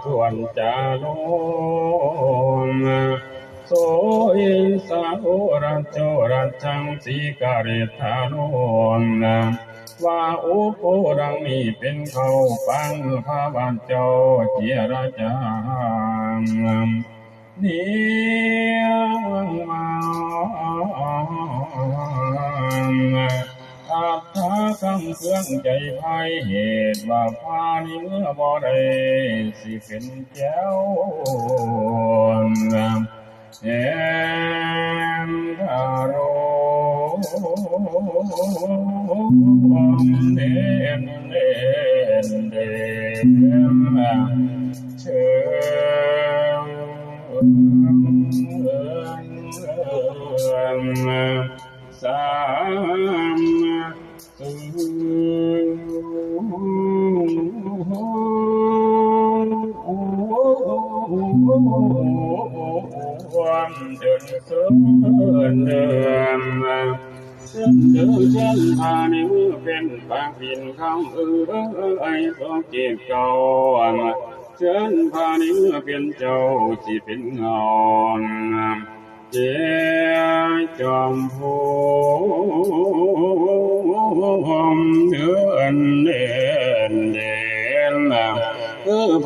ทวนจาโลมโสอิสาโอรัจโจรัจจังสีกาเรธาโนว่าอุปุรังนี้เป็นเขาปังพระบาทเจ้าเจียราจามเนียงมาอาถาคำเครื่องใจไพ่เหตุว่าพานิเมื่อบ่ได้สิเป็นแก้วแอมคาโรเดนเดนเดนเชิญสามความเดินเสื่อมเดิมเช่นพาในมือเป็นปากปิ่นคำไอต้องเก็บเก่าเช่นพาในมือเป็นเจ้าที่เป็นเงาเจ้าจอมพูเดินเด่นเด่น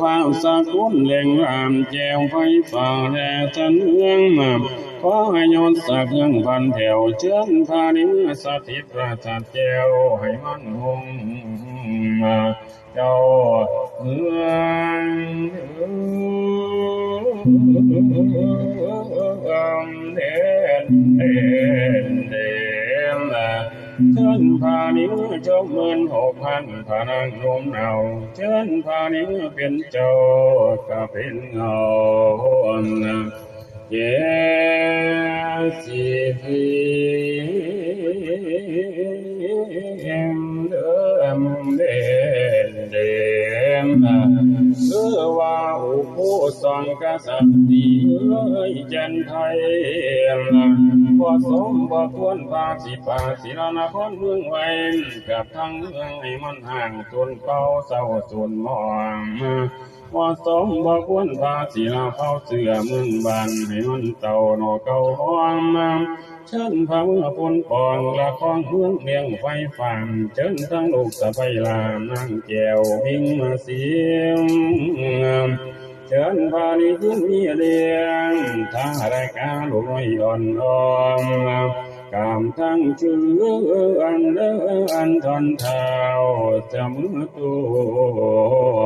ภาพสากุลเล่งรามแจวไฟฟ้าแด่ทันเมืองขอให้ยนต์สักยังพันแถวเชิญพานิเมื่อสถิตประสาทแก้วให้มันคงเจ้าเมืองเด่นเด่นเด่นเชิญพานิเมื่อจบ16,000พานังลมหนาวเชิญพานิเมื่อเป็นเจ้าก็เป็นเงาเยสิพีเดิมเด่นเด่นว่าอุปุสองกษัตริย์ดีจันไทยบ่สมบ่ควรพาสิป่าศิลานครเมืองไว้กับทั้งเมืองให้มันห่างจนเป้าเศร้าจนมองว่าสมบ่ควรพาศิลาเฝ้าเสือเมืองบ้านให้มันเต่าหนอเก่าห้องเชิญพระเมื่อปนปองละครเมืองเลี้ยงไฟฟังเชิญทั้งลูกสะใภ้ลานางแก้ววิ่งมาเสียงเชิญพานิขึ้นมีเลี้ยงท่ารายการลูกน้อยอ่อนอ่อนกามทั้งชื่ออันทอนเท้าจะมือตัว